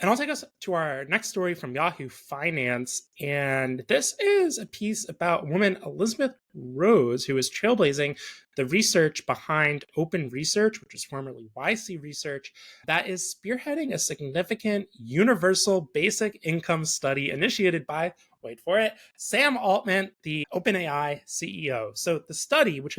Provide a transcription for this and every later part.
And I'll take us to our next story from Yahoo Finance. And this is a piece about woman Elizabeth Rhodes, who is trailblazing the research behind OpenResearch, which was formerly YC Research, that is spearheading a significant universal basic income study initiated by, wait for it, Sam Altman, the OpenAI CEO. So the study, which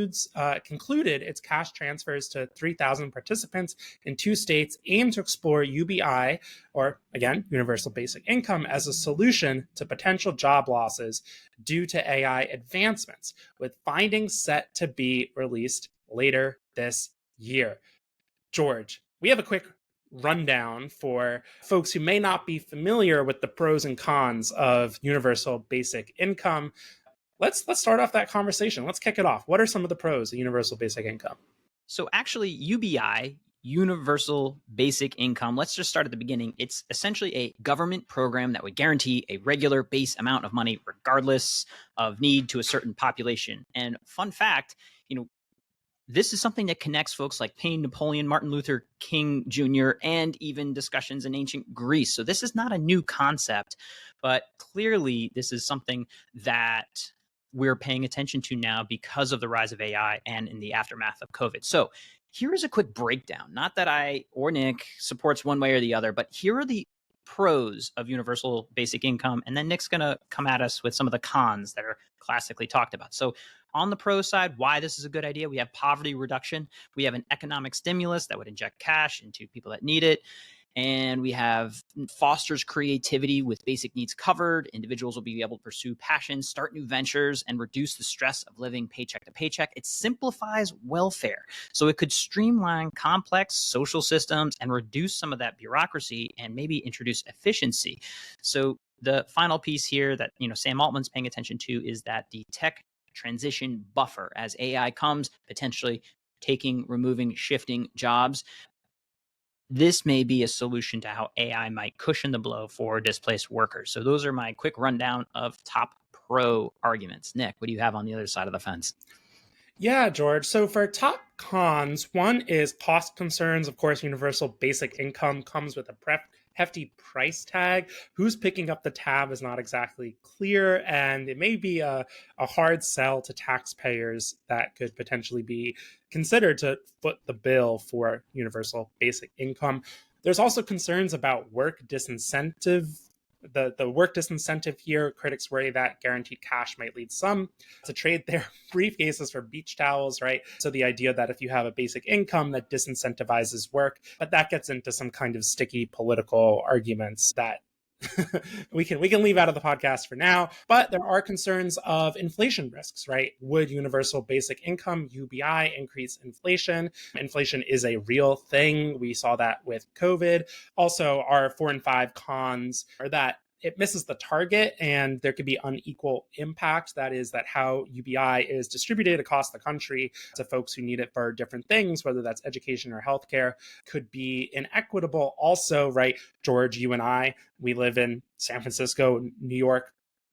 concluded its cash transfers to 3,000 participants in 2 states, aimed to explore UBI, or again, universal basic income, as a solution to potential job losses due to AI advancements, with findings set to be released later this year. George, we have a quick rundown for folks who may not be familiar with the pros and cons of universal basic income. Let's start off that conversation. Let's kick it off. What are some of the pros of universal basic income? So actually, UBI, universal basic income, let's just start at the beginning. It's essentially a government program that would guarantee a regular base amount of money regardless of need to a certain population. And fun fact, this is something that connects folks like Paine, Napoleon, Martin Luther King Jr., and even discussions in ancient Greece. So this is not a new concept, but clearly this is something that we're paying attention to now because of the rise of AI and in the aftermath of COVID. So here is a quick breakdown. Not that I or Nick supports one way or the other, but here are the pros of universal basic income. And then Nick's going to come at us with some of the cons that are classically talked about. So on the pro side, why this is a good idea, we have poverty reduction. We have an economic stimulus that would inject cash into people that need it. And we have fosters creativity with basic needs covered. Individuals will be able to pursue passions, start new ventures, and reduce the stress of living paycheck to paycheck. It simplifies welfare. So it could streamline complex social systems and reduce some of that bureaucracy and maybe introduce efficiency. So the final piece here that Sam Altman's paying attention to is that the tech transition buffer, as AI comes, potentially removing, shifting jobs. This may be a solution to how AI might cushion the blow for displaced workers. So those are my quick rundown of top pro arguments. Nick, what do you have on the other side of the fence? Yeah, George. So for top cons, one is cost concerns. Of course, universal basic income comes with a hefty price tag. Who's picking up the tab is not exactly clear, and it may be a hard sell to taxpayers that could potentially be considered to foot the bill for universal basic income. There's also concerns about work disincentive. The work disincentive here, critics worry that guaranteed cash might lead some to trade their briefcases for beach towels, right? So the idea that if you have a basic income that disincentivizes work, but that gets into some kind of sticky political arguments that we can leave out of the podcast for now. But there are concerns of inflation risks, right? Would universal basic income, UBI, increase inflation? Inflation is a real thing. We saw that with COVID. Also, our 4 and 5 cons are that it misses the target and there could be unequal impact. That is that how UBI is distributed across the country to folks who need it for different things, whether that's education or healthcare, could be inequitable. Also, right, George, you and I, we live in San Francisco, New York,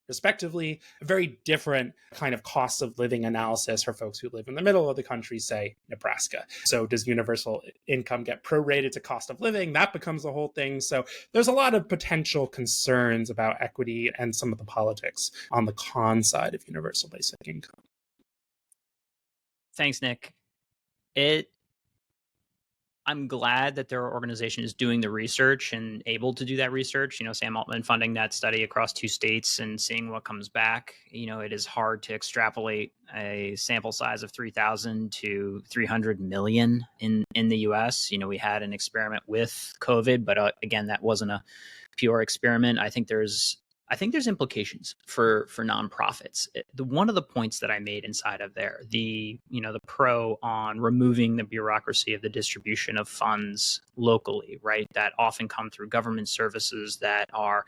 respectively, a very different kind of cost of living analysis for folks who live in the middle of the country, say Nebraska. So does universal income get prorated to cost of living? That becomes the whole thing. So there's a lot of potential concerns about equity and some of the politics on the con side of universal basic income. Thanks, Nick. I'm glad that there are organizations doing the research and able to do that research. Sam Altman funding that study across 2 states and seeing what comes back. It is hard to extrapolate a sample size of 3,000 to 300 million in the US. We had an experiment with COVID, but again, that wasn't a pure experiment. I think there's implications for nonprofits. One of the points that I made inside of there, the pro on removing the bureaucracy of the distribution of funds locally, right? That often come through government services that are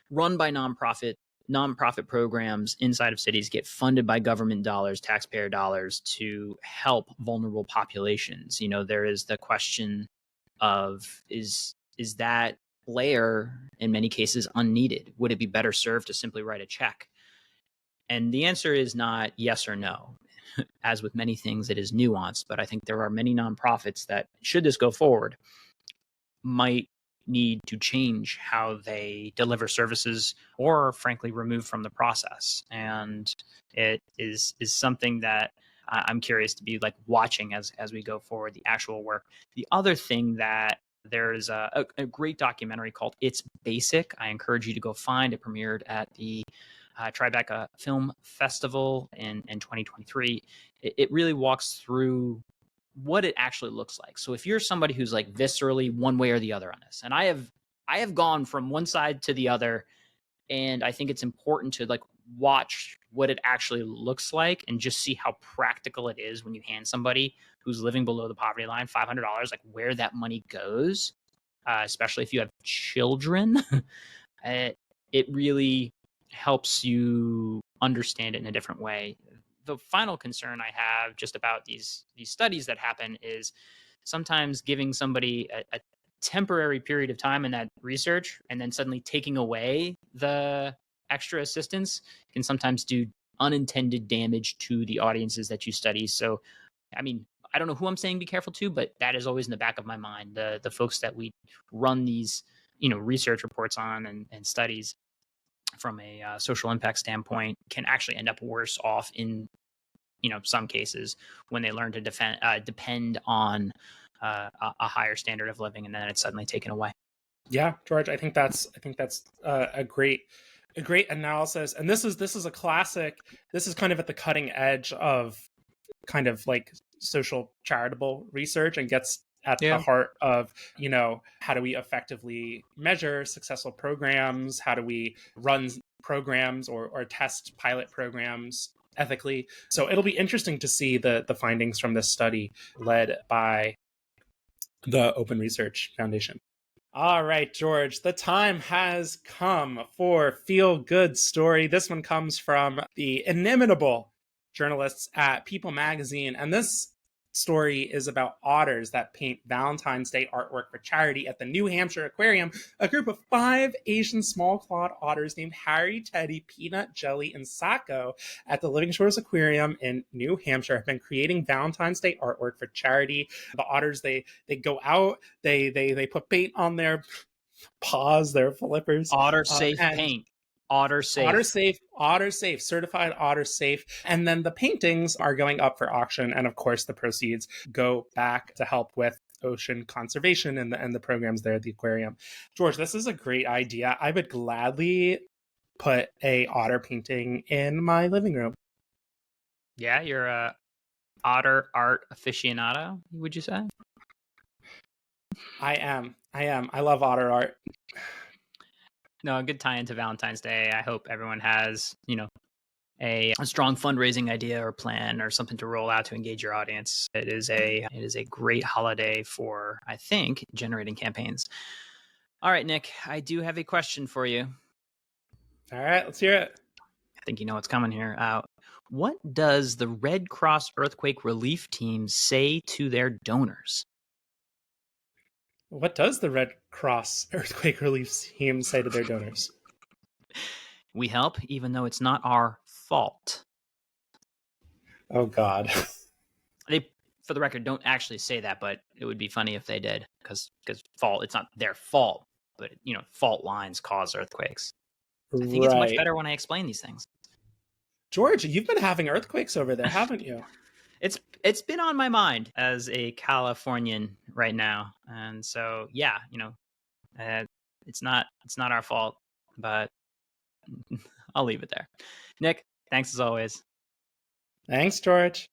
run by nonprofit programs inside of cities, get funded by government dollars, taxpayer dollars, to help vulnerable populations. There is the question of is that layer in many cases unneeded? Would it be better served to simply write a check? And the answer is not yes or no. As with many things, it is nuanced, but I think there are many nonprofits that, should this go forward, might need to change how they deliver services or frankly remove from the process. And it is something that I'm curious to be like watching as we go forward, the actual work. The other thing that there's a great documentary called It's Basic. I encourage you to go find. It premiered at the Tribeca Film Festival in 2023. It really walks through what it actually looks like. So if you're somebody who's like viscerally one way or the other on this, and I have gone from one side to the other, and I think it's important to like watch what it actually looks like and just see how practical it is when you hand somebody who's living below the poverty line $500, like where that money goes, especially if you have children. It really helps you understand it in a different way. The final concern I have just about these studies that happen is sometimes giving somebody a temporary period of time in that research and then suddenly taking away the extra assistance can sometimes do unintended damage to the audiences that you study. So, I mean, I don't know who I'm saying be careful to, but that is always in the back of my mind. The folks that we run these, research reports on and studies from a social impact standpoint can actually end up worse off in some cases when they learn to depend on a higher standard of living, and then it's suddenly taken away. Yeah, George, I think that's a great analysis, and this is a classic. This is kind of at the cutting edge of kind of like social charitable research and gets at the heart of, how do we effectively measure successful programs? How do we run programs or test pilot programs ethically? So it'll be interesting to see the findings from this study led by the OpenResearch Foundation. All right, George, the time has come for Feel Good Story. This one comes from the inimitable journalists at People Magazine, and this story is about otters that paint Valentine's Day artwork for charity at the New Hampshire Aquarium. A group of 5 Asian small-clawed otters named Harry, Teddy, Peanut, Jelly, and Sacco at the Living Shores Aquarium in New Hampshire have been creating Valentine's Day artwork for charity. The otters, they go out, they put paint on their paws, their flippers. Otter safe paint. Otter safe. Otter safe, certified otter safe. And then the paintings are going up for auction. And of course, the proceeds go back to help with ocean conservation and the programs there at the aquarium. George, this is a great idea. I would gladly put a otter painting in my living room. Yeah, you're a otter art aficionado, would you say? I am. I love otter art. No, a good tie into Valentine's Day. I hope everyone has, a strong fundraising idea or plan or something to roll out to engage your audience. It is a great holiday for, I think, generating campaigns. All right, Nick, I do have a question for you. All right, let's hear it. I think you know what's coming here. What does the Red Cross Earthquake Relief Team say to their donors? What does the Red Cross Earthquake Relief Team say to their donors? We help even though it's not our fault. Oh, God. They, for the record, don't actually say that, but it would be funny if they did, because fault, it's not their fault, but fault lines cause earthquakes. I think it's much better when I explain these things. George, you've been having earthquakes over there, haven't you? It's been on my mind as a Californian right now, and so yeah, it's not our fault, but I'll leave it there. Nick, thanks as always. Thanks, George.